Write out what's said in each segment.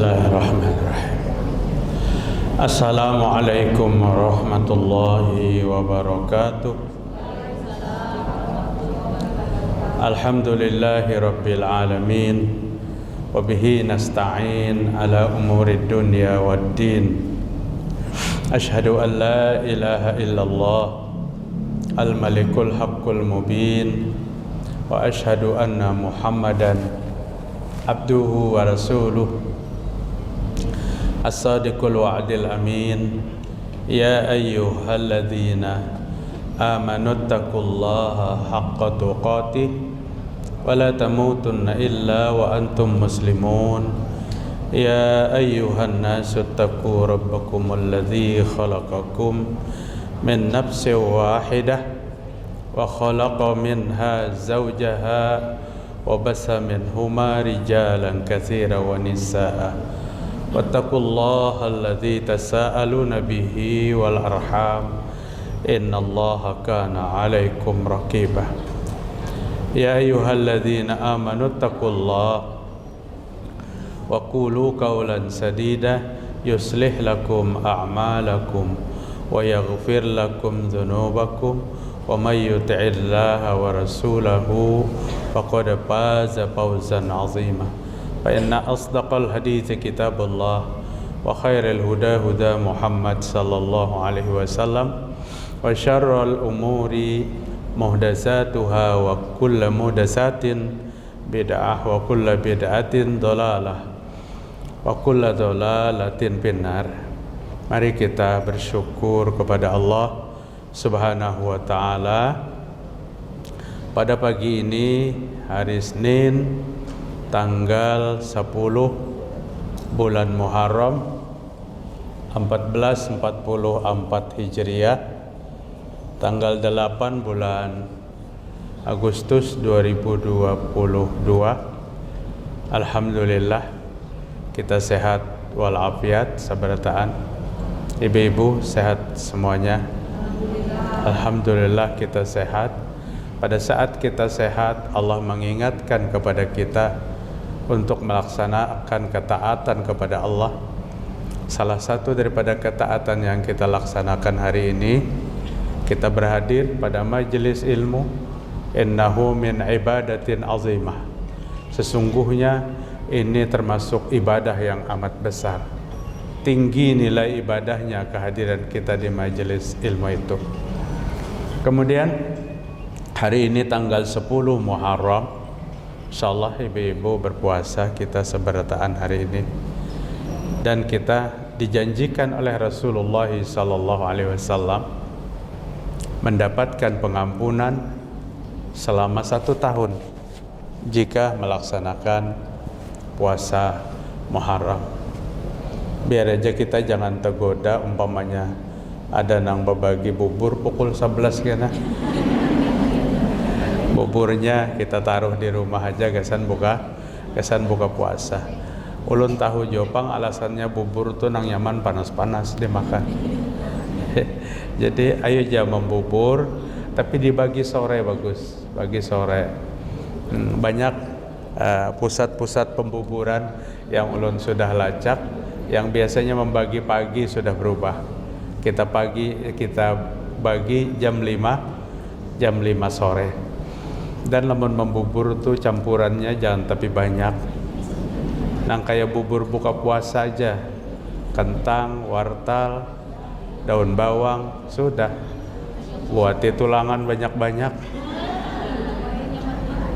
Bismillahirrahmanirrahim. Assalamualaikum warahmatullahi wabarakatuh. Alhamdulillahi rabbil alamin. Wabihi nasta'in ala umurid dunya waddin. Ashhadu an la ilaha illallah al-malikul haqqul mubin. Wa ashhadu anna Muhammadan abduhu wa rasuluh as-sadiqul wa'dil amin. Ya ayyuhalladzina amanu taqullaha haqqa tuqatih wa la tamutunna illa wa antum muslimun. Ya ayyuhan nasu taqu rabbakumul ladzi khalaqakum min nafsin wahidah wa khalaqa minha zawjaha wa bassa minhuma rijalan katsiran wa nisaa. Wattaqullaha alladzi tasaaluna bihi wal arham innallaha kana 'alaikum raqiba. Ya ayyuhalladzina amanu taqullaha wa qulu qawlan sadida yuslih lakum a'malakum wa yaghfir lakum dhunubakum wa may yuti'illaha wa rasulahu faqad faza fawzan 'azima. Fa inna asdaqal hadithi kitabullah wa khairal huda huda Muhammad sallallahu alaihi wasallam wa syarrul umuri muhdatsatuha wa kullu muhdatsatin bid'ah wa kullu bid'atin dhalalah wa kullu dhalalatin finnar. Mari kita bersyukur kepada Allah Subhanahu wa ta'ala. Pada pagi ini hari Senin tanggal 10 bulan Muharram 1444 Hijriah, tanggal 8 bulan Agustus 2022. Alhamdulillah kita sehat walafiat sabarataan. Ibu-ibu sehat semuanya. Alhamdulillah kita sehat. Pada saat kita sehat, Allah mengingatkan kepada kita untuk melaksanakan ketaatan kepada Allah. Salah satu daripada ketaatan yang kita laksanakan hari ini, kita berhadir pada majelis ilmu. Innahu min ibadatin azimah. Sesungguhnya ini termasuk ibadah yang amat besar. Tinggi nilai ibadahnya kehadiran kita di majelis ilmu itu. Kemudian hari ini tanggal 10 Muharram, insyaallah ibu-ibu berpuasa kita seberataan hari ini. Dan kita dijanjikan oleh Rasulullah sallallahu alaihi wasallam mendapatkan pengampunan selama 1 tahun jika melaksanakan puasa Muharram. Biar aja kita jangan tergoda umpamanya ada nang berbagi bubur pukul 11 kena. Buburnya kita taruh di rumah aja kesan buka puasa. Ulun tahu Jopang alasannya bubur tuh nang nyaman panas-panas dimakan. Jadi ayo jangan membubur, tapi dibagi sore bagus, bagi sore. Banyak pusat-pusat pembuburan yang ulun sudah lacak, yang biasanya membagi pagi sudah berubah. Kita bagi jam 5 sore. Dan lemon membubur tuh campurannya jangan tapi banyak. Nang kayak bubur buka puasa aja, kentang, wortel, daun bawang, sudah. Buat tulangan banyak-banyak.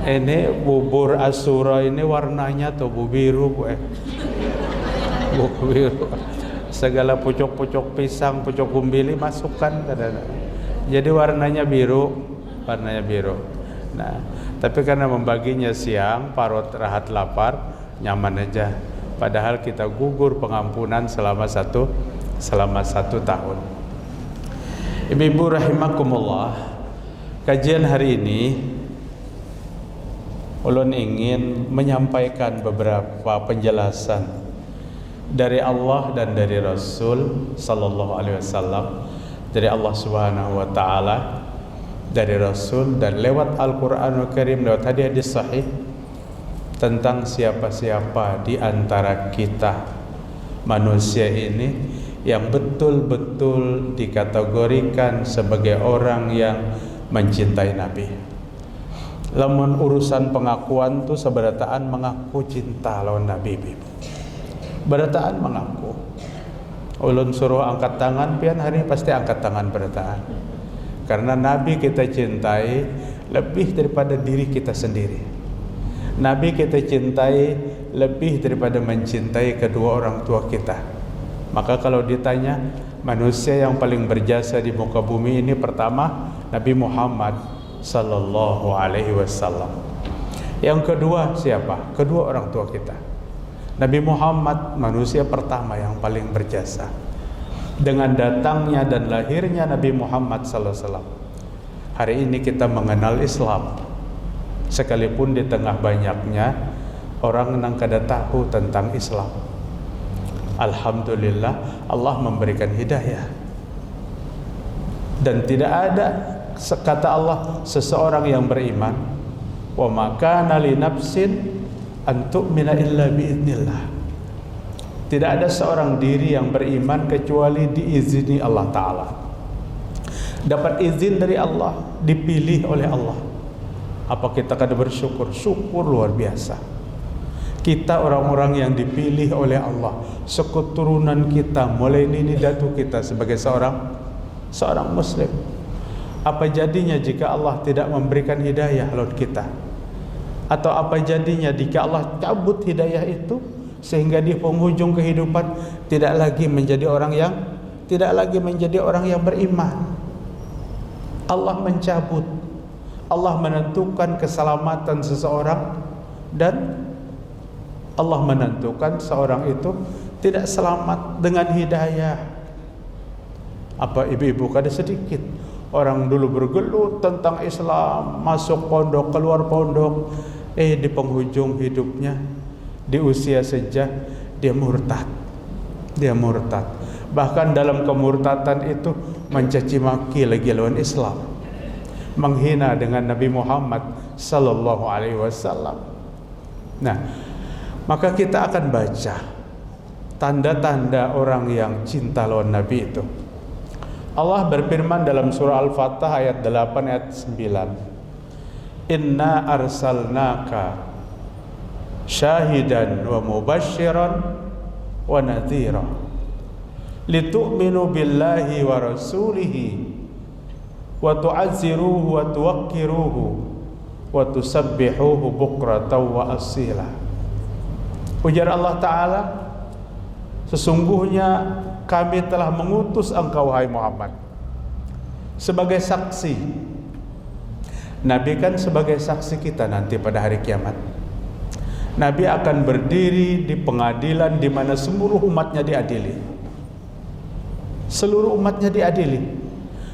Ini bubur Asyura ini warnanya tuh biru, biru. Segala pucuk-pucuk pisang, pucuk kumbili masukkan. Jadi warnanya biru. Nah, tapi karena membaginya siang, parut rahat lapar, nyaman aja. Padahal kita gugur pengampunan selama satu tahun. Ibu-ibu rahimakumullah, kajian hari ini ulun ingin menyampaikan beberapa penjelasan dari Allah dan dari Rasul sallallahu alaihi wasallam, dari Allah Subhanahu wa taala, dari Rasul, dan lewat Al-Qur'anul Karim, lewat hadis sahih tentang siapa-siapa di antara kita manusia ini yang betul-betul dikategorikan sebagai orang yang mencintai Nabi. Lamun urusan pengakuan tu seberataan mengaku cinta lawan Nabi, berataan mengaku. Ulun suruh angkat tangan, pian hari pasti angkat tangan berataan. Karena Nabi kita cintai lebih daripada diri kita sendiri. Nabi kita cintai lebih daripada mencintai kedua orang tua kita. Maka kalau ditanya manusia yang paling berjasa di muka bumi ini, pertama Nabi Muhammad sallallahu alaihi wasallam. Yang kedua siapa? Kedua orang tua kita. Nabi Muhammad manusia pertama yang paling berjasa. Dengan datangnya dan lahirnya Nabi Muhammad sallallahu alaihi wasallam, hari ini kita mengenal Islam. Sekalipun di tengah banyaknya orang yang kada tahu tentang Islam, alhamdulillah Allah memberikan hidayah. Dan tidak ada, kata Allah, seseorang yang beriman, wa ma kana li nafsin an tu'mina illa biidznillah. Tidak ada seorang diri yang beriman kecuali diizini Allah Ta'ala. Dapat izin dari Allah, dipilih oleh Allah. Apa kita kada bersyukur? Syukur luar biasa. Kita orang-orang yang dipilih oleh Allah, seketurunan kita, mulai nini datu kita sebagai seorang muslim. Apa jadinya jika Allah tidak memberikan hidayah lawan kita? Atau apa jadinya jika Allah cabut hidayah itu sehingga di penghujung kehidupan tidak lagi menjadi orang yang beriman? Allah mencabut, Allah menentukan keselamatan seseorang, dan Allah menentukan seorang itu tidak selamat dengan hidayah. Apa ibu-ibu kada sedikit orang dulu bergelut tentang Islam, masuk pondok, keluar pondok, di penghujung hidupnya, di usia senja, dia murtad. Bahkan dalam kemurtadan itu mencaci maki lagi lawan Islam, menghina dengan Nabi Muhammad sallallahu alaihi wasallam. Nah, maka kita akan baca tanda-tanda orang yang cinta lawan Nabi itu. Allah berfirman dalam surah Al-Fatah ayat 8 ayat 9. Inna arsalnaka syahidan wa mubasyiran wa nadhira litu'minu billahi wa rasulihi wa tu'azziruhu wa tuwaqqiruhu wa tusabbihuhu bukratan wa asila. Ujar Allah Ta'ala, sesungguhnya kami telah mengutus engkau wahai Muhammad sebagai saksi. Nabi kan sebagai saksi kita nanti pada hari kiamat. Nabi akan berdiri di pengadilan di mana seluruh umatnya diadili. Seluruh umatnya diadili.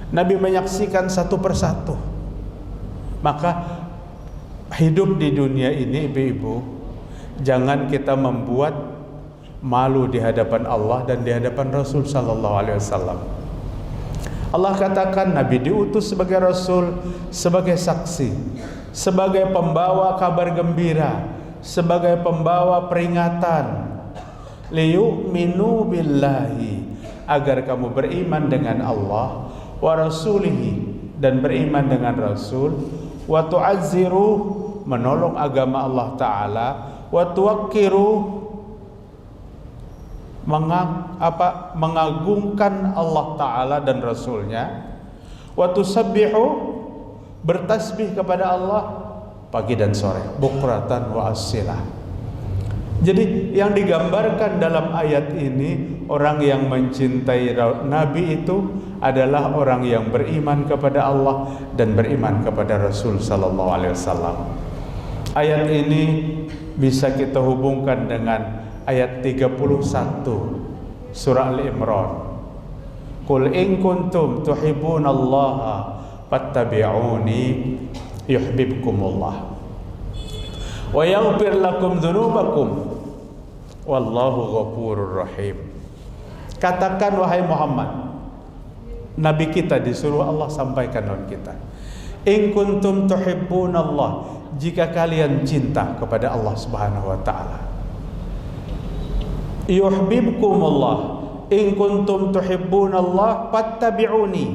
Nabi menyaksikan satu persatu. Maka hidup di dunia ini, ibu-ibu, jangan kita membuat malu di hadapan Allah dan di hadapan Rasul sallallahu alaihi wasallam. Allah katakan Nabi diutus sebagai Rasul, sebagai saksi, sebagai pembawa kabar gembira, sebagai pembawa peringatan. Liyu'minu billahi, agar kamu beriman dengan Allah, wa rasulihi, dan beriman dengan Rasul, wa tu'azziru, menolong agama Allah Ta'ala, wa tuwaqqiru, mengagungkan Allah Ta'ala dan Rasulnya, wa tusabbihu, bertasbih kepada Allah pagi dan sore, bukratan wa asilah. Jadi yang digambarkan dalam ayat ini, orang yang mencintai Nabi itu adalah orang yang beriman kepada Allah dan beriman kepada Rasul sallallahu alaihi wasallam. Ayat ini bisa kita hubungkan dengan ayat 31 surah Al-Imran. Qul in kuntum tuhibbunallaha fattabi'uni yuhibbukumullah wa yaghfir lakum dzunubakum wallahu ghafurur rahim. Katakan wahai Muhammad, Nabi kita disuruh Allah sampaikan kepada kita, in kuntum tuhibbunallah, jika kalian cinta kepada Allah Subhanahu wa taala, yuhibbukumullah in kuntum tuhibbunallah fattabi'uni.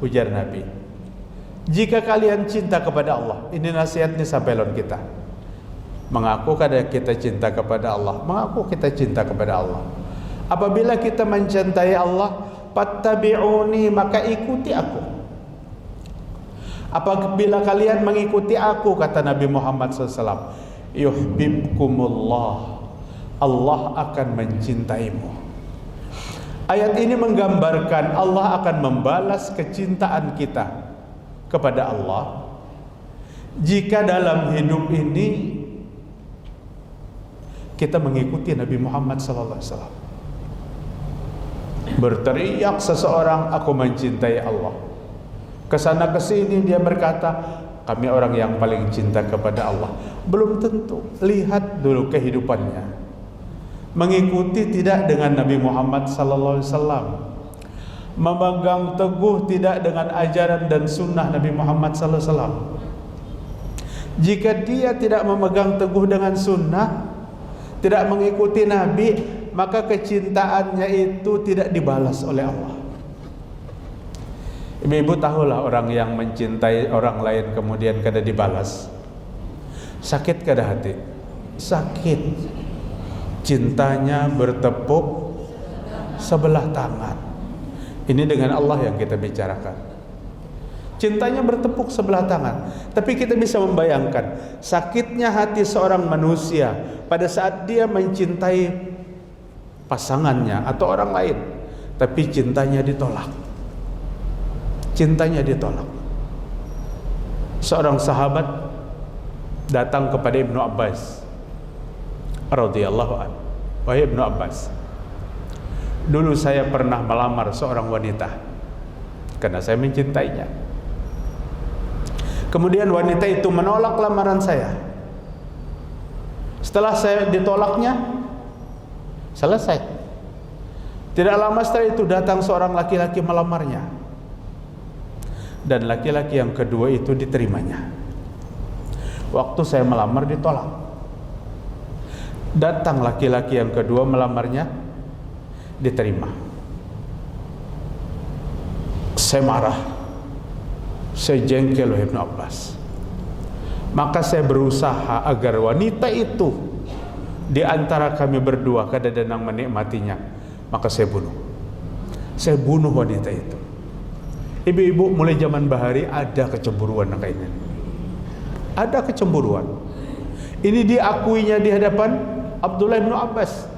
Ujar Nabi, jika kalian cinta kepada Allah, ini nasihatnya sampai lon kita. Mengaku kada kita cinta kepada Allah, mengaku kita cinta kepada Allah. Apabila kita mencintai Allah, fattabi'uni, maka ikuti aku. Apabila kalian mengikuti aku, kata Nabi Muhammad SAW, yuhibbukumullah, Allah akan mencintaimu. Ayat ini menggambarkan Allah akan membalas kecintaan kita kepada Allah jika dalam hidup ini kita mengikuti Nabi Muhammad SAW. Berteriak seseorang, aku mencintai Allah. Kesana kesini dia berkata, kami orang yang paling cinta kepada Allah. Belum tentu. Lihat dulu kehidupannya. Mengikuti tidak dengan Nabi Muhammad SAW, memegang teguh tidak dengan ajaran dan sunnah Nabi Muhammad SAW. Jika dia tidak memegang teguh dengan sunnah, tidak mengikuti Nabi, maka kecintaannya itu tidak dibalas oleh Allah. Ibu-ibu tahulah orang yang mencintai orang lain kemudian kada dibalas, sakit kada hati? Sakit. Cintanya bertepuk sebelah tangan. Ini dengan Allah yang kita bicarakan. Cintanya bertepuk sebelah tangan. Tapi kita bisa membayangkan sakitnya hati seorang manusia pada saat dia mencintai pasangannya atau orang lain, tapi cintanya ditolak. Cintanya ditolak. Seorang sahabat datang kepada Ibnu Abbas radhiyallahu anhu. Wahai Ibnu Abbas, dulu saya pernah melamar seorang wanita karena saya mencintainya. Kemudian wanita itu menolak lamaran saya. Setelah saya ditolaknya, selesai. Tidak lama setelah itu datang seorang laki-laki melamarnya, dan laki-laki yang kedua itu diterimanya. Waktu saya melamar ditolak. Datang laki-laki yang kedua melamarnya, diterima. Saya marah, saya jengkel oleh Ibnu Abbas. Maka saya berusaha agar wanita itu di antara kami berdua kada ada yang menikmatinya. Maka saya bunuh. Saya bunuh wanita itu. Ibu-ibu, mulai zaman bahari ada kecemburuan kayaknya. Ada kecemburuan. Ini diakuinya di hadapan Abdullah bin Abbas.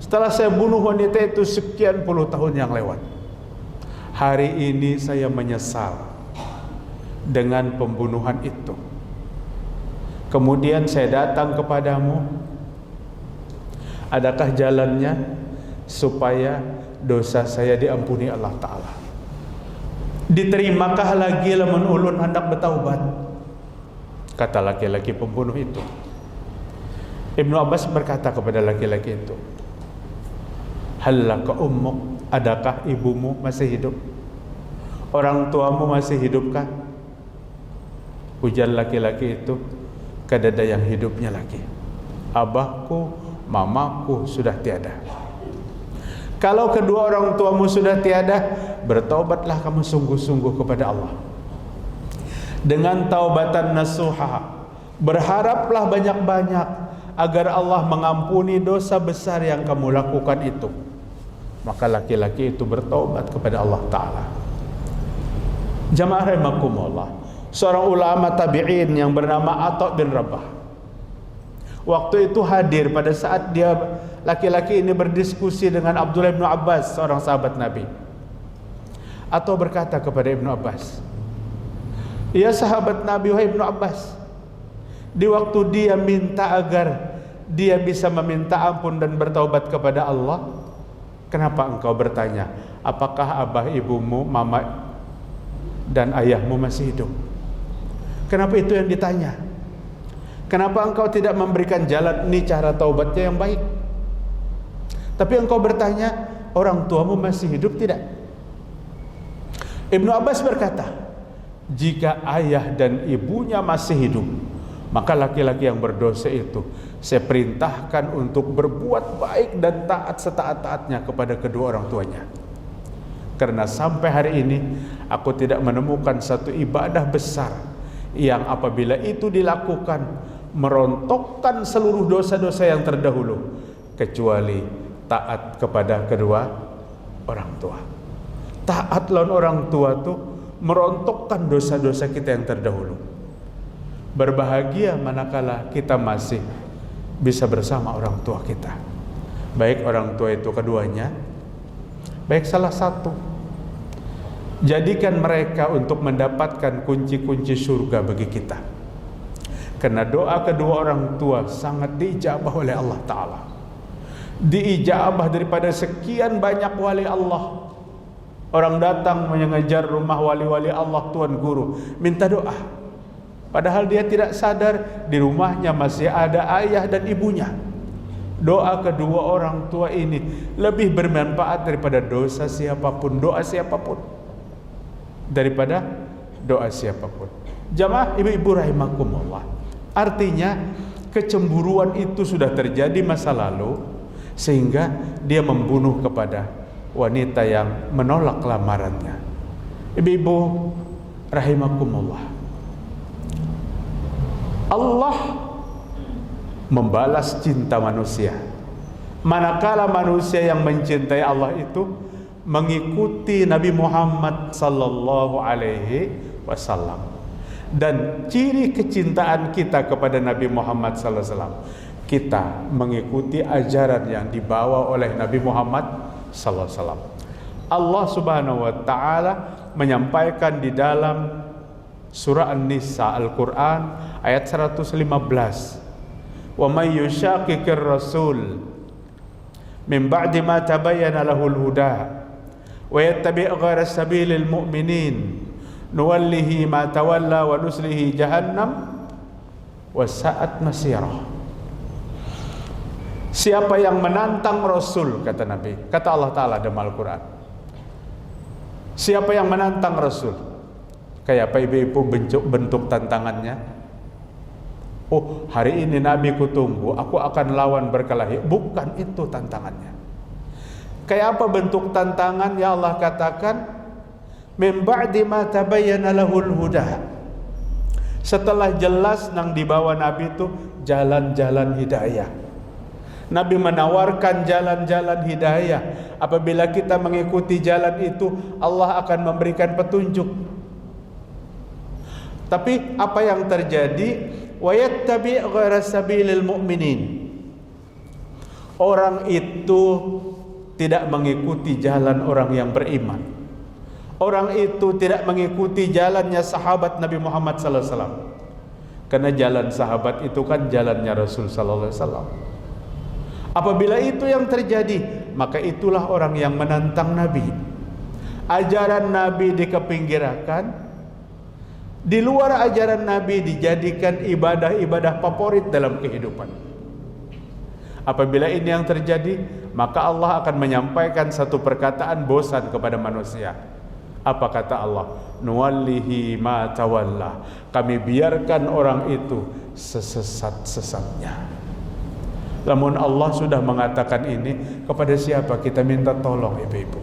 Setelah saya bunuh wanita itu sekian puluh tahun yang lewat, hari ini saya menyesal dengan pembunuhan itu. Kemudian saya datang kepadamu, adakah jalannya supaya dosa saya diampuni Allah Ta'ala? Diterimakah lagi lamun ulun hendak bertaubat? Kata laki-laki pembunuh itu. Ibnu Abbas berkata kepada laki-laki itu, hallaka ummuk, adakah ibumu masih hidup? Orang tuamu masih hidupkah? Ujar laki-laki itu, kada ada yang hidupnya lagi. Abahku, mamaku sudah tiada. Kalau kedua orang tuamu sudah tiada, bertaubatlah kamu sungguh-sungguh kepada Allah dengan taubatan nasuha. Berharaplah banyak-banyak agar Allah mengampuni dosa besar yang kamu lakukan itu. Maka laki-laki itu bertaubat kepada Allah Ta'ala. Jamaah rahimakumullah, seorang ulama tabi'in yang bernama Atha bin Rabah, waktu itu hadir pada saat dia, laki-laki ini berdiskusi dengan Abdullah bin Abbas, seorang sahabat Nabi. Atha berkata kepada Ibnu Abbas, ya sahabat Nabi, wahai Ibnu Abbas, di waktu dia minta agar dia bisa meminta ampun dan bertaubat kepada Allah, kenapa engkau bertanya, apakah abah ibumu, mama dan ayahmu masih hidup? Kenapa itu yang ditanya? Kenapa engkau tidak memberikan jalan ini cara taubatnya yang baik? Tapi engkau bertanya, orang tuamu masih hidup tidak? Ibnu Abbas berkata, jika ayah dan ibunya masih hidup, Maka laki-laki yang berdosa itu saya perintahkan untuk berbuat baik dan taat setaat-taatnya kepada kedua orang tuanya. Karena sampai hari ini aku tidak menemukan satu ibadah besar yang apabila itu dilakukan merontokkan seluruh dosa-dosa yang terdahulu kecuali taat kepada kedua orang tua. Taat lawan orang tua tuh merontokkan dosa-dosa kita yang terdahulu. Berbahagia manakala kita masih bisa bersama orang tua kita. Baik orang tua itu keduanya, baik salah satu. Jadikan mereka untuk mendapatkan kunci-kunci surga bagi kita. Karena doa kedua orang tua sangat diijabah oleh Allah Ta'ala. Diijabah daripada sekian banyak wali Allah. Orang datang mengejar rumah wali-wali Allah, tuan guru, minta doa. Padahal dia tidak sadar di rumahnya masih ada ayah dan ibunya. Doa kedua orang tua ini lebih bermanfaat daripada dosa siapapun, doa siapapun, daripada doa siapapun. Jamaah ibu-ibu rahimakumullah. Artinya kecemburuan itu sudah terjadi masa lalu sehingga dia membunuh kepada wanita yang menolak lamarannya. Ibu-ibu rahimakumullah, Allah membalas cinta manusia manakala manusia yang mencintai Allah itu mengikuti Nabi Muhammad sallallahu alaihi wasallam. Dan ciri kecintaan kita kepada Nabi Muhammad sallallahu alaihi wasallam, kita mengikuti ajaran yang dibawa oleh Nabi Muhammad sallallahu alaihi wasallam. Allah Subhanahu wa taala menyampaikan di dalam surah An-Nisa Al-Quran ayat 115, wa may yushaqiqir rasul min ba'di ma tabayyana lahul huda wa yattabi' ghayra sabilil mu'minin nuwallihi ma tawalla wa nuslihi jahannam wa sa'at masirah. Siapa yang menantang Rasul, kata Nabi, kata Allah Ta'ala dalam Al-Quran, siapa yang menantang Rasul, kayak apa ibu-ibu bentuk tantangannya? Oh, hari ini Nabi ku tunggu, aku akan lawan berkelahi. Bukan itu tantangannya. Kayak apa bentuk tantangan yang Allah katakan? Min ba'di ma tabayyana lahul huda. Setelah jelas nang dibawa Nabi itu jalan-jalan hidayah. Nabi menawarkan jalan-jalan hidayah. Apabila kita mengikuti jalan itu, Allah akan memberikan petunjuk. Tapi apa yang terjadi? Wa yattabi' ghayra sabilil mu'minin. Orang itu tidak mengikuti jalan orang yang beriman. Orang itu tidak mengikuti jalannya sahabat Nabi Muhammad sallallahu alaihi wasallam. Karena jalan sahabat itu kan jalannya Rasul sallallahu alaihi wasallam. Apabila itu yang terjadi, maka itulah orang yang menantang Nabi. Ajaran Nabi dikepinggirkan. Di luar ajaran Nabi dijadikan ibadah-ibadah favorit dalam kehidupan. Apabila ini yang terjadi, maka Allah akan menyampaikan satu perkataan bosan kepada manusia. Apa kata Allah? Nuwallihi ma tawalla. Kami biarkan orang itu sesesat-sesatnya. Namun Allah sudah mengatakan ini, kepada siapa kita minta tolong, ibu-ibu?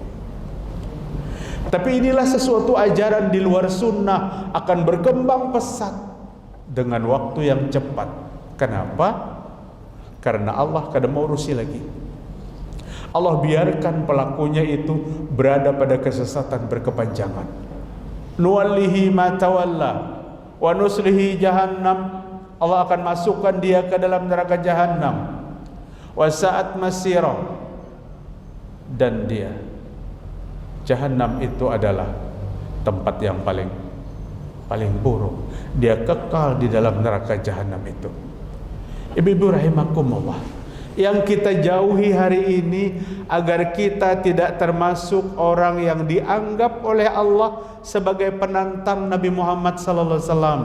Tapi inilah sesuatu ajaran di luar sunnah akan berkembang pesat dengan waktu yang cepat. Kenapa? Karena Allah kadang mau urusi lagi. Allah biarkan pelakunya itu berada pada kesesatan berkepanjangan. Nuwallihi ma tawalla wa nuslihi jahannam. Allah akan masukkan dia ke dalam neraka jahannam. Wa sa'at masirah. Dan dia, Jahannam itu adalah tempat yang paling buruk. Dia kekal di dalam neraka Jahannam itu. Ibu-ibu rahimakumullah, yang kita jauhi hari ini agar kita tidak termasuk orang yang dianggap oleh Allah sebagai penantang Nabi Muhammad sallallahu alaihi wasallam.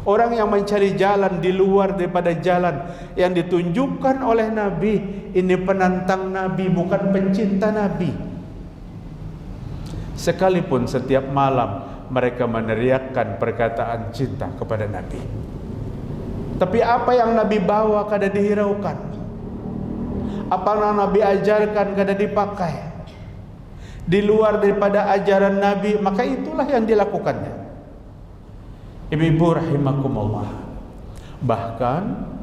Orang yang mencari jalan di luar daripada jalan yang ditunjukkan oleh Nabi, ini penantang Nabi, bukan pencinta Nabi. Sekalipun setiap malam mereka meneriakkan perkataan cinta kepada Nabi. Tapi apa yang Nabi bawa kada dihiraukan, apa yang Nabi ajarkan kada dipakai. Di luar daripada ajaran Nabi, maka itulah yang dilakukannya. Ibu-ibu rahimakumullah. Bahkan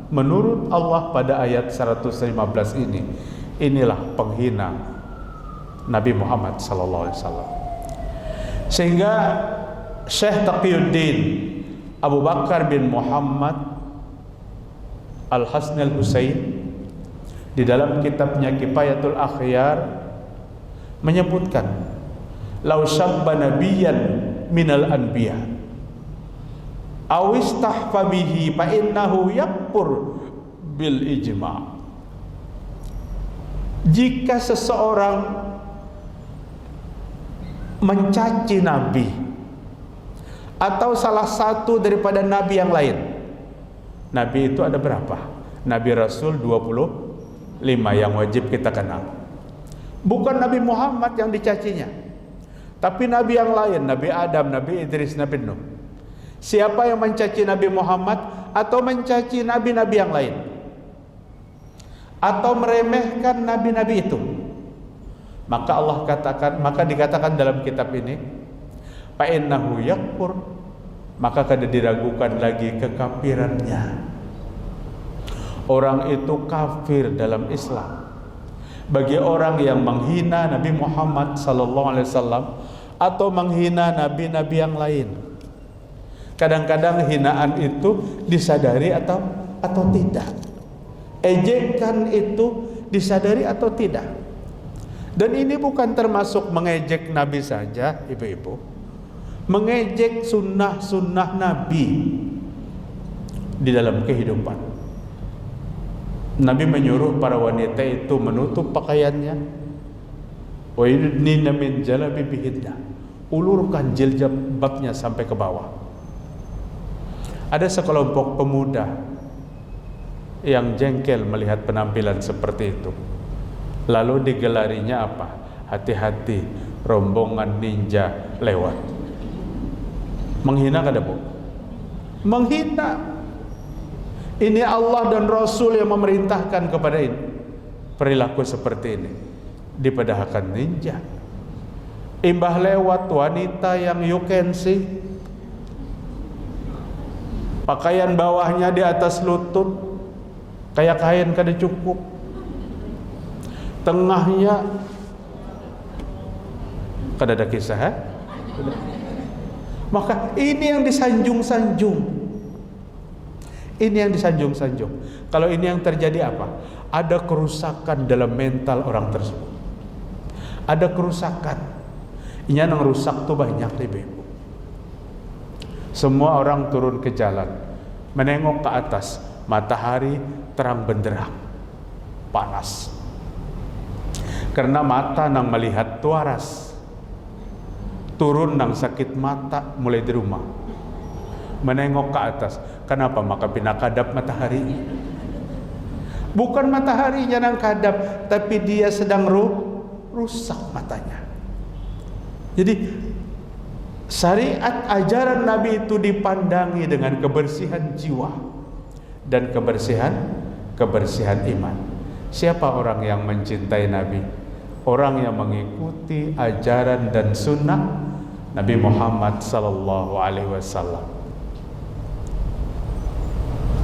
menurut Allah pada ayat 115 ini, inilah penghina Nabi Muhammad sallallahu alaihi wasallam. Sehingga Syekh Taqiyuddin Abu Bakar bin Muhammad Al-Hasni Al-Husain di dalam kitabnya Kifayatul Akhyar menyebutkan, "Lau syabba nabiyyan minal anbiya aw istahfa bihi fa innahu yakfur bil ijma'." Jika seseorang mencaci nabi atau salah satu daripada nabi yang lain. Nabi itu ada berapa? Nabi Rasul 25 yang wajib kita kenal. Bukan Nabi Muhammad yang dicacinya, tapi nabi yang lain, Nabi Adam, Nabi Idris, Nabi Nuh. Siapa yang mencaci Nabi Muhammad atau mencaci nabi-nabi yang lain, atau meremehkan nabi-nabi itu, maka Allah katakan, maka dikatakan dalam kitab ini, fa innahu yakfur, maka kada diragukan lagi kekafirannya. Orang itu kafir dalam Islam. Bagi orang yang menghina Nabi Muhammad sallallahu alaihi wasallam atau menghina nabi-nabi yang lain. Kadang-kadang hinaan itu disadari atau tidak. Ejekan itu disadari atau tidak. Dan ini bukan termasuk mengejek Nabi saja, ibu-ibu. Mengejek sunnah-sunnah Nabi di dalam kehidupan. Nabi menyuruh para wanita itu menutup pakaiannya. Wa yudnina min jalabibihinna, ulurkan jilbabnya sampai ke bawah. Ada sekelompok pemuda yang jengkel melihat penampilan seperti itu. Lalu digelarinya apa? Hati-hati, rombongan ninja lewat. Menghina kada bu? Menghina. Ini Allah dan Rasul yang memerintahkan kepada ini perilaku seperti ini. Dipadahkan ninja. Imbah lewat wanita yang you can see, pakaian bawahnya di atas lutut, kayak kain kada cukup, tengahnya kada ada kisah. Maka ini yang disanjung-sanjung. Ini yang disanjung-sanjung. Kalau ini yang terjadi apa? Ada kerusakan dalam mental orang tersebut. Ada kerusakan. Ini yang rusak tuh banyak ibu. Semua orang turun ke jalan, menengok ke atas, matahari terang benderang, panas. Karena mata nang melihat tuaras, turun nang sakit mata mulai di rumah, menengok ke atas. Kenapa? Maka pinakadap matahari. Bukan mataharinya yang kadap, tapi dia sedang rusak matanya. Jadi syariat ajaran Nabi itu dipandangi dengan kebersihan jiwa dan kebersihan iman. Siapa orang yang mencintai Nabi? Orang yang mengikuti ajaran dan sunnah Nabi Muhammad sallallahu alaihi wasallam.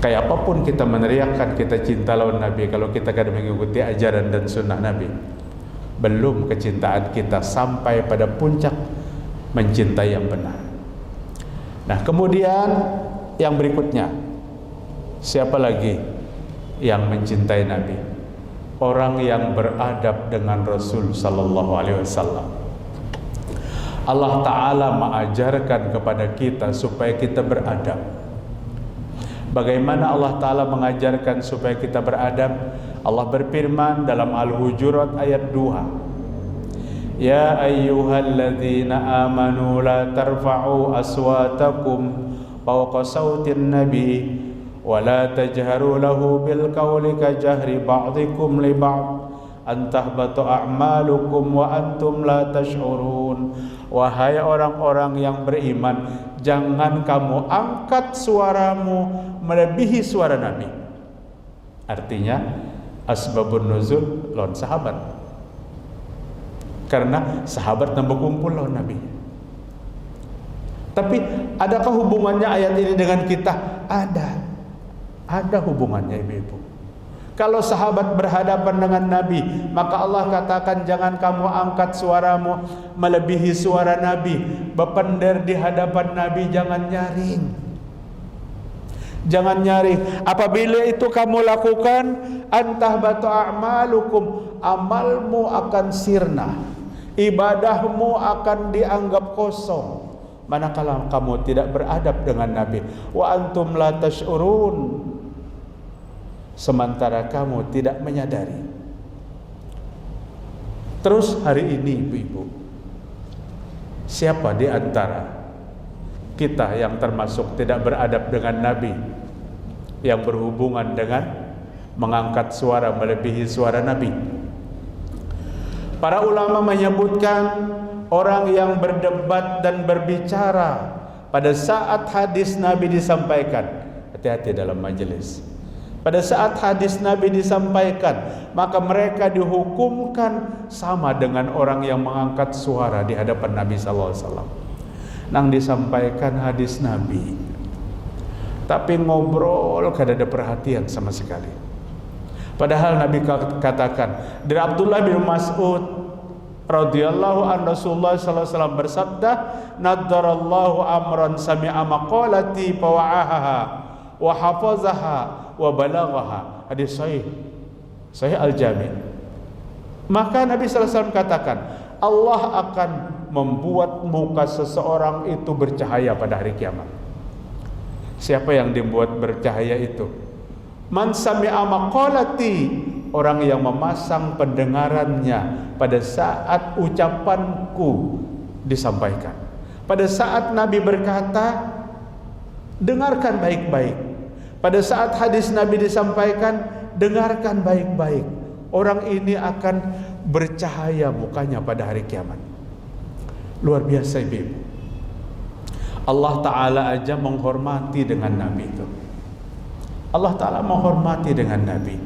Kayak apapun kita meneriakkan kita cinta lawan Nabi, kalau kita kada mengikuti ajaran dan sunnah Nabi, belum kecintaan kita sampai pada puncak mencintai yang benar. Nah, kemudian yang berikutnya, siapa lagi yang mencintai Nabi? Orang yang beradab dengan Rasul sallallahu alaihi wasallam. Allah Ta'ala mengajarkan kepada kita supaya kita beradab. Bagaimana Allah Ta'ala mengajarkan supaya kita beradab? Allah berfirman dalam Al-Hujurat ayat 2, Ya ayyuhalladzina amanu la tarfa'u aswatakum fawqa sautin nabi wa la tajharu lahu bil qawli ka jahri ba'dikum li ba'd an tahbata a'malukum wa antum la tash'urun wahai orang-orang yang beriman, jangan kamu angkat suaramu melebihi suara Nabi. Artinya asbabun nuzul lawan sahabat, karena sahabat nambah kumpul lawan Nabi. Tapi adakah hubungannya ayat ini dengan kita? Ada hubungannya, ibu-ibu. Kalau sahabat berhadapan dengan Nabi, maka Allah katakan jangan kamu angkat suaramu melebihi suara Nabi. Berpender di hadapan Nabi, jangan nyaring. Jangan nyaring. Apabila itu kamu lakukan, antahbatu a'malukum, amalmu akan sirna, ibadahmu akan dianggap kosong manakala kamu tidak beradab dengan Nabi. Wa antum la tash'urun, sementara kamu tidak menyadari. Terus hari ini ibu-ibu, siapa di antara kita yang termasuk tidak beradab dengan Nabi, yang berhubungan dengan mengangkat suara melebihi suara Nabi? Para ulama menyebutkan orang yang berdebat dan berbicara pada saat hadis Nabi disampaikan, hati-hati dalam majelis. Pada saat hadis Nabi disampaikan, maka mereka dihukumkan sama dengan orang yang mengangkat suara di hadapan Nabi SAW. Nang disampaikan hadis Nabi, tapi ngobrol kada ada perhatian sama sekali. Padahal Nabi katakan dari Abdullah bin Mas'ud radhiyallahu an, Rasulullah sallallahu alaihi wasallam bersabda, "Nadarallahu amran sami'a maqalati fa wa'aha wa hafazaha wa balaghaha." Hadis sahih Al-Jami. Maka Nabi sallallahu alaihi wasallam katakan, Allah akan membuat muka seseorang itu bercahaya pada hari kiamat. Siapa yang dibuat bercahaya itu? Man sami'a maqalati, orang yang memasang pendengarannya pada saat ucapanku disampaikan. Pada saat Nabi berkata, dengarkan baik-baik. Pada saat hadis Nabi disampaikan, dengarkan baik-baik. Orang ini akan bercahaya mukanya pada hari kiamat. Luar biasa, ibu. Allah Ta'ala aja menghormati dengan Nabi itu. Allah Ta'ala menghormati dengan Nabi.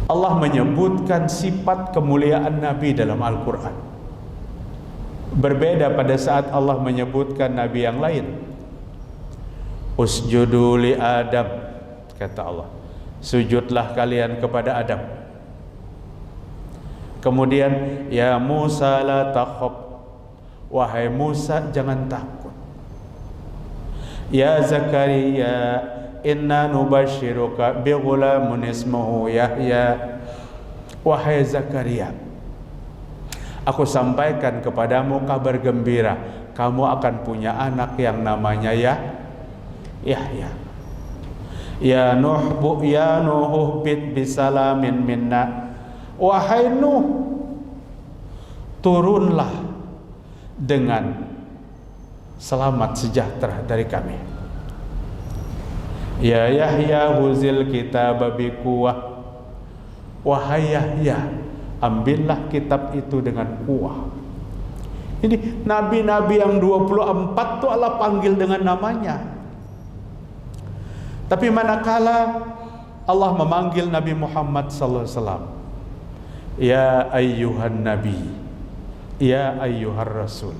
Allah menyebutkan sifat kemuliaan Nabi dalam Al-Quran. Berbeda pada saat Allah menyebutkan Nabi yang lain. Usjudu li Adam, kata Allah, sujudlah kalian kepada Adam. Kemudian, ya Musa la takhaf, wahai Musa jangan takut. Ya Zakaria, inna nubashiruka bi ghulamun ismuhu Yahya, wahai Zakaria, aku sampaikan kepadamu kabar gembira, kamu akan punya anak yang namanya Yahya. Ya Nuh bit bisalamin minna, wahai Nuh, turunlah dengan selamat sejahtera dari kami. Ya Yahya huzil kitab biquwah, wahai Yahya, ambillah kitab itu dengan kuah. Ini nabi-nabi yang 24 tuh Allah panggil dengan namanya. Tapi manakala Allah memanggil Nabi Muhammad sallallahu alaihi wasallam, ya ayyuhan nabi, ya ayyuhar rasul.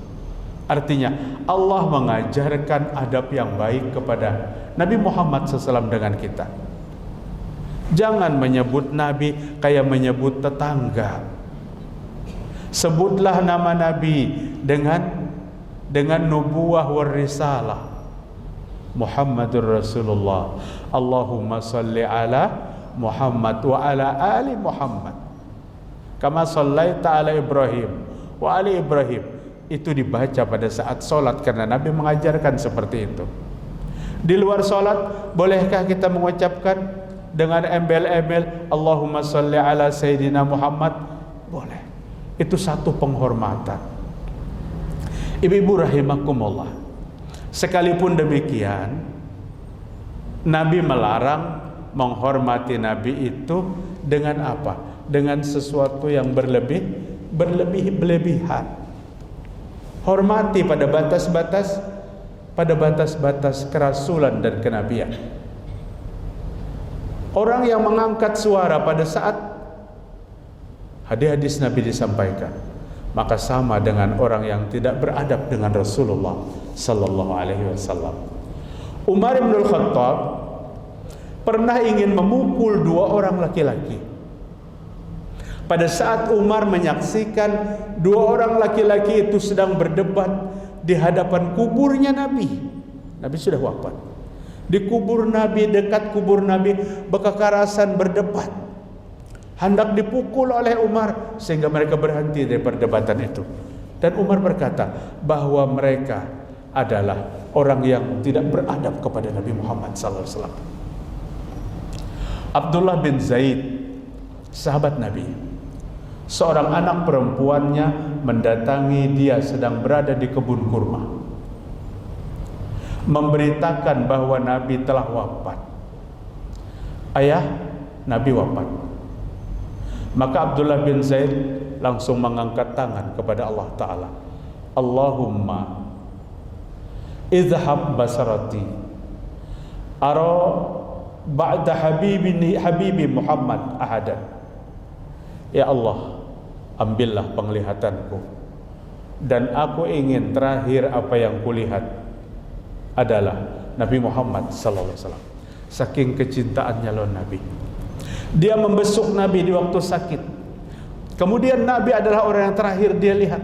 Artinya Allah mengajarkan adab yang baik kepada Nabi Muhammad SAW dengan kita. Jangan menyebut Nabi kayak menyebut tetangga. Sebutlah nama Nabi dengan nubuwah war risalah. Muhammadur Rasulullah. Allahumma salli ala Muhammad wa ala ali Muhammad. Kama sallaita ala Ibrahim wa ali Ibrahim. Itu dibaca pada saat solat karena Nabi mengajarkan seperti itu. Di luar solat, bolehkah kita mengucapkan dengan embel-embel Allahumma salli ala Sayyidina Muhammad? Boleh. Itu satu penghormatan. Ibu-ibu rahimakumullah, sekalipun demikian, Nabi melarang menghormati Nabi itu dengan apa? Dengan sesuatu yang berlebihan. Hormati pada batas-batas kerasulan dan kenabian. Orang yang mengangkat suara pada saat hadis-hadis Nabi disampaikan, maka sama dengan orang yang tidak beradab dengan Rasulullah sallallahu alaihi wasallam. Umar bin Khattab pernah ingin memukul dua orang laki-laki. Pada saat Umar menyaksikan dua orang laki-laki itu sedang berdebat di hadapan kuburnya Nabi. Nabi sudah wafat. Di kubur Nabi, dekat kubur Nabi, berkekerasan berdebat. Hendak dipukul oleh Umar sehingga mereka berhenti dari perdebatan itu. Dan Umar berkata bahwa mereka adalah orang yang tidak beradab kepada Nabi Muhammad SAW. Abdullah bin Zaid, sahabat Nabi, seorang anak perempuannya mendatangi dia sedang berada di kebun kurma, memberitakan bahwa Nabi telah wafat. Ayah, Nabi wafat. Maka Abdullah bin Zaid langsung mengangkat tangan kepada Allah Ta'ala. Allahumma izhab basarati ara ba'da habibi Muhammad ahadan. Ya Allah, ambillah penglihatanku, dan aku ingin terakhir apa yang kulihat adalah Nabi Muhammad sallallahu alaihi wasallam. Saking kecintaannya loh Nabi. Dia membesuk Nabi di waktu sakit. Kemudian Nabi adalah orang yang terakhir dia lihat.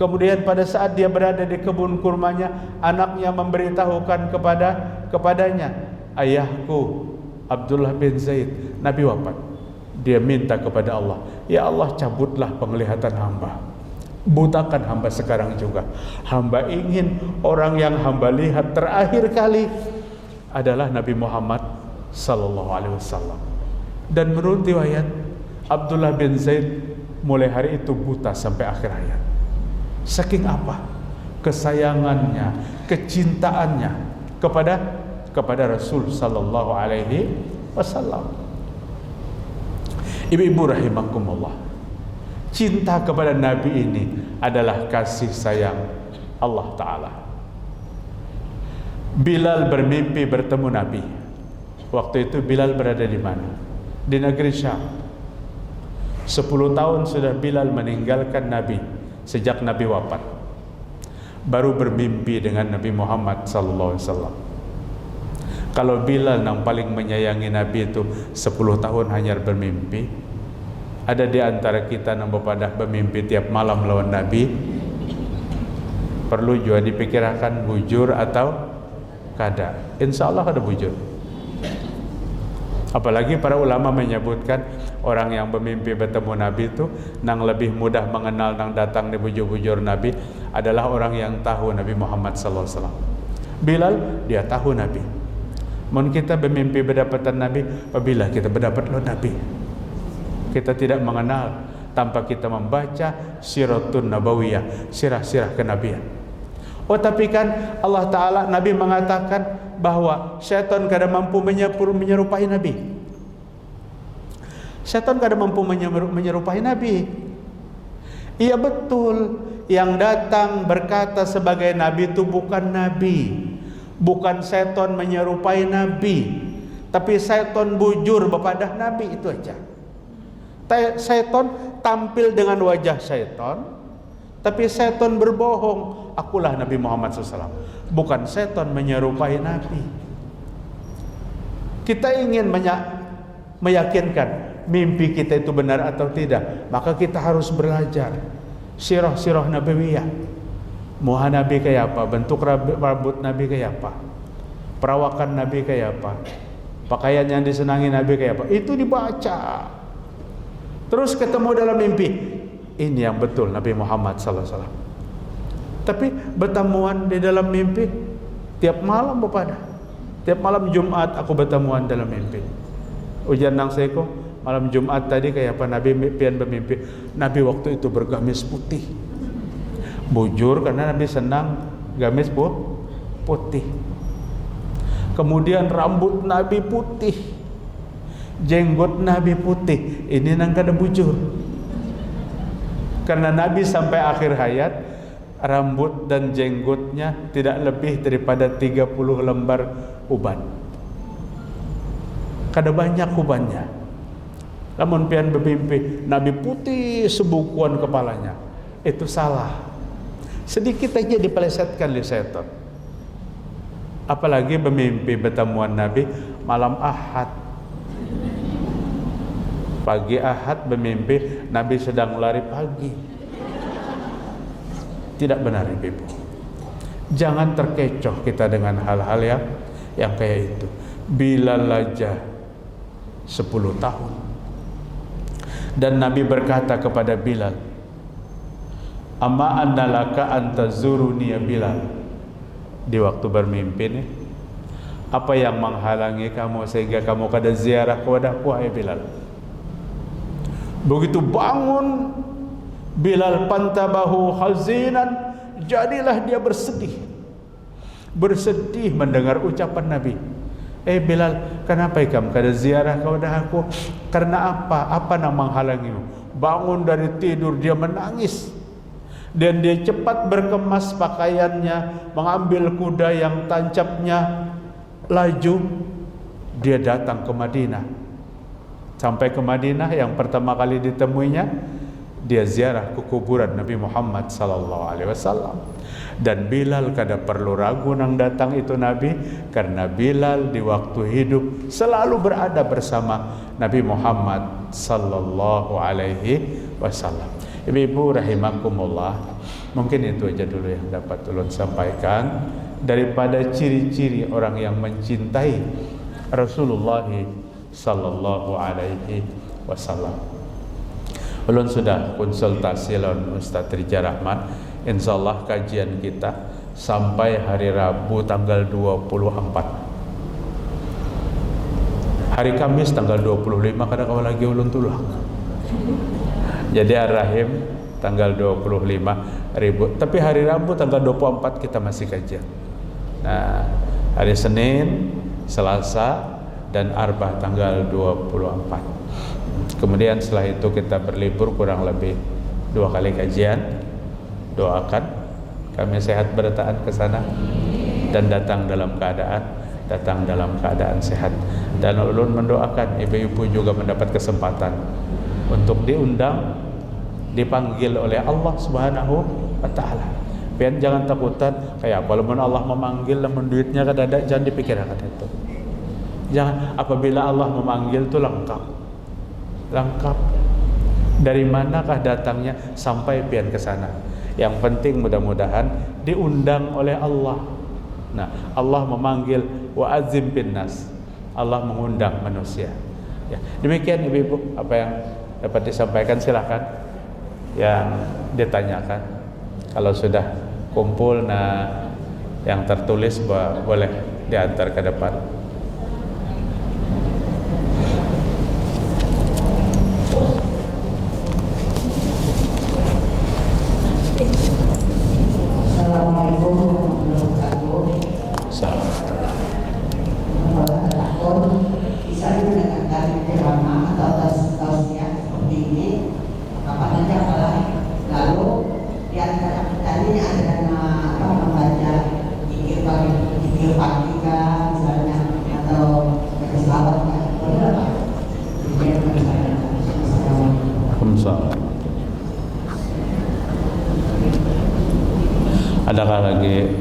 Kemudian pada saat dia berada di kebun kurmanya, anaknya memberitahukan kepadanya, ayahku Abdullah bin Zaid, Nabi wafat. Dia minta kepada Allah, ya Allah, cabutlah penglihatan hamba, butakan hamba sekarang juga. Hamba ingin orang yang hamba lihat terakhir kali adalah Nabi Muhammad sallallahu alaihi wasallam. Dan menurut riwayat, Abdullah bin Zaid mulai hari itu buta sampai akhir hayat. Saking apa? Kesayangannya, kecintaannya kepada Rasul sallallahu alaihi wasallam. Ibu-ibu rahimakumullah, cinta kepada Nabi ini adalah kasih sayang Allah Ta'ala. Bilal bermimpi bertemu Nabi. Waktu itu Bilal berada di mana? Di negeri Syam. 10 tahun sudah Bilal meninggalkan Nabi sejak Nabi wafat. Baru bermimpi dengan Nabi Muhammad sallallahu alaihi wasallam. Kalau Bilal yang paling menyayangi Nabi itu 10 tahun hanya bermimpi, ada di antara kita yang berpadah bermimpi tiap malam lawan Nabi, perlu juga dipikirkan bujur atau kada. Insya Allah ada bujur. Apalagi para ulama menyebutkan orang yang bermimpi bertemu Nabi itu nang lebih mudah mengenal nang datang di bujur-bujur Nabi adalah orang yang tahu Nabi Muhammad sallallahu alaihi wasallam. Bilal dia tahu Nabi. Mun kita bermimpi berdapatan Nabi, apabila kita berdapat lo Nabi, kita tidak mengenal tanpa kita membaca siratun nabawiyah, sirah-sirah kenabian. Oh, tapi kan Allah Ta'ala, Nabi mengatakan bahwa syaitan kada mampu menyerupai Nabi. Syaitan kada mampu menyerupai Nabi. Iya betul, yang datang berkata sebagai Nabi itu bukan Nabi, bukan syaitan menyerupai Nabi, tapi syaitan bujur bepadah Nabi, itu aja. Syaitan tampil dengan wajah syaitan, tapi syaitan berbohong, akulah Nabi Muhammad SAW. Bukan syaitan menyerupai Nabi. Kita ingin meyakinkan mimpi kita itu benar atau tidak, maka kita harus belajar sirah-sirah nabawiyah. Muha Nabi kayak apa, bentuk rambut Nabi kayak apa, perawakan Nabi kayak apa, pakaian yang disenangi Nabi kayak apa, itu dibaca. Terus ketemu dalam mimpi, ini yang betul Nabi Muhammad SAW. Tapi bertemuan di dalam mimpi tiap malam bepada. Tiap malam Jumat aku bertemuan dalam mimpi. Ujian nang seko malam Jumat tadi kayak apa Nabi pian bermimpi. Nabi waktu itu bergamis putih. Bujur karena Nabi senang gamis putih. Kemudian rambut Nabi putih, jenggot Nabi putih. Ini nang kada bujur. Karena Nabi sampai akhir hayat rambut dan jenggotnya tidak lebih daripada 30 lembar uban. Kada banyak ubannya. Lamun pian bermimpi Nabi putih sebukuan kepalanya, itu salah. Sedikit aja dipelesetkan oleh setan. Apalagi bermimpi bertemuan Nabi malam Ahad. Pagi Ahad bermimpi Nabi sedang lari pagi. Tidak benar ibu. Jangan terkecoh kita dengan hal-hal yang kayak itu. Bilal aja 10 tahun. Dan Nabi berkata kepada Bilal, "Amma annalaka antazuruni ya Bilal." Di waktu bermimpi nih, apa yang menghalangi kamu sehingga kamu kada ziarah kepadaku, wahai Bilal? Begitu bangun Bilal pantabahu hazinan, jadilah dia bersedih mendengar ucapan Nabi. Bilal, kenapa kamu kada ziarah kepada aku? Karena apa? Apa yang menghalangimu? Bangun dari tidur dia menangis, dan dia cepat berkemas pakaiannya, mengambil kuda yang tancapnya, laju dia datang ke Madinah. Sampai ke Madinah, yang pertama kali ditemuinya, dia ziarah ke kuburan Nabi Muhammad sallallahu alaihi wasallam. Dan Bilal kada perlu ragu nang datang itu Nabi, karena Bilal di waktu hidup selalu berada bersama Nabi Muhammad sallallahu alaihi wasallam. Ibu-ibu rahimakumullah, mungkin itu aja dulu yang dapat ulun sampaikan daripada ciri-ciri orang yang mencintai Rasulullah sallallahu alaihi wasallam. Ulun sudah konsultasi lawan Ustaz Rija Rahman. Insyaallah kajian kita sampai hari Rabu tanggal 24. Hari Kamis tanggal 25 kada kawa lagi ulun tulah. Jadi Ar-Rahim tanggal 25 ribu. Tapi hari Rabu tanggal 24 kita masih kajian. Nah, hari Senin, Selasa dan Arba'ah tanggal 24. Kemudian setelah itu kita berlibur kurang lebih 2 kali kajian. Doakan kami sehat bertahan ke sana dan datang dalam keadaan sehat. Dan ulun mendoakan ibu-ibu juga mendapat kesempatan untuk diundang, dipanggil oleh Allah Subhanahu wa taala. Pian jangan takutan kayak walaupun Allah memanggil namun duitnya kada ada, jangan dipikirkan itu. Jangan, apabila Allah memanggil itu lengkap. Dari manakah datangnya sampai pian ke sana? Yang penting mudah-mudahan diundang oleh Allah. Nah, Allah memanggil wa azim bin nas. Allah mengundang manusia. Ya, demikian ibu-ibu apa yang dapat disampaikan, silakan yang ditanyakan. Kalau sudah kumpul yang tertulis boleh diantar ke depan. Assalamualaikum warahmatullahi wabarakatuh. Bisa mendengarkan ceramah atau tausiah seperti ini kapan saja kalah. Lalu di antara pertanyaan ada membaca zikir pagi kan misalnya, atau selawat kan, boleh apa? Adakah lagi?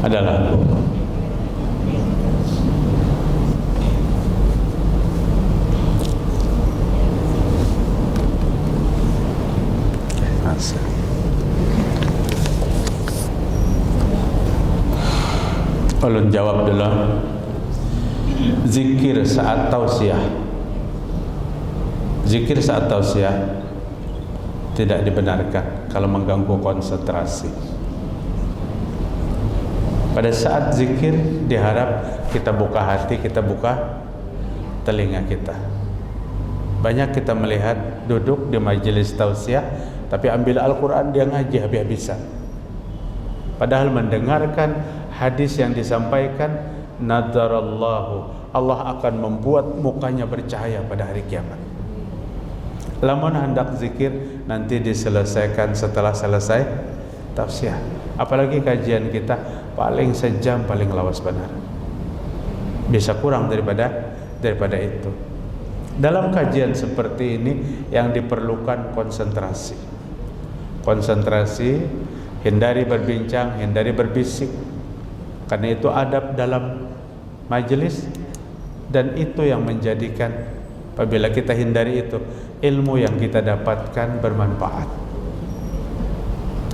Adalah ulun jawab dulu. Zikir saat tausiah tidak dibenarkan kalau mengganggu konsentrasi. Pada saat zikir diharap kita buka hati, kita buka telinga kita. Banyak kita melihat duduk di majelis tausiah tapi ambil Al-Quran dia ngaji habis-habisan. Padahal mendengarkan hadis yang disampaikan nadarallahu, Allah akan membuat mukanya bercahaya pada hari kiamat. Lamun hendak zikir nanti diselesaikan setelah selesai tafsir. Apalagi kajian kita paling sejam paling lawas benar. Bisa kurang daripada itu. Dalam kajian seperti ini yang diperlukan konsentrasi. Konsentrasi, hindari berbincang, hindari berbisik. Karena itu adab dalam majelis, dan itu yang menjadikan apabila kita hindari itu, ilmu yang kita dapatkan bermanfaat.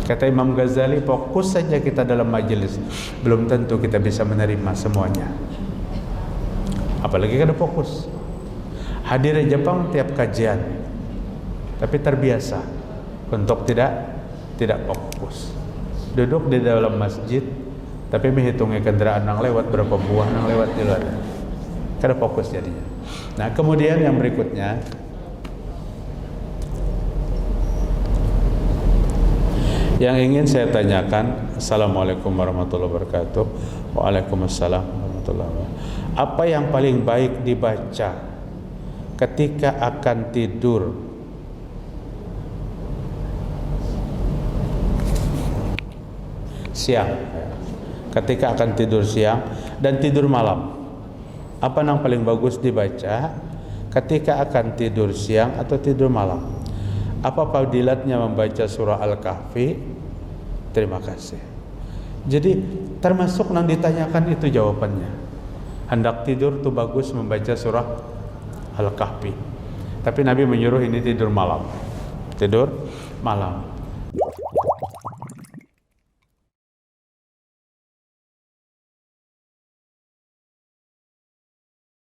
Kata Imam Ghazali, fokus saja kita dalam majelis, belum tentu kita bisa menerima semuanya. Apalagi kada fokus. Hadir di Jepang tiap kajian, tapi terbiasa untuk tidak fokus. Duduk di dalam masjid, tapi menghitungnya kendaraan yang lewat, berapa buah yang lewat di luar. Kada fokus jadinya. Nah, kemudian yang berikutnya, yang ingin saya tanyakan. Assalamualaikum warahmatullahi wabarakatuh. Waalaikumsalam warahmatullahi wabarakatuh. Apa yang paling baik dibaca ketika akan tidur? Siang. Ketika akan tidur siang dan tidur malam. Apa yang paling bagus dibaca ketika akan tidur siang atau tidur malam? Apa fadilatnya membaca surah Al-Kahfi? Terima kasih. Jadi termasuk yang ditanyakan itu jawabannya. Hendak tidur tuh bagus membaca surah Al-Kahfi. Tapi Nabi menyuruh ini tidur malam. Tidur malam.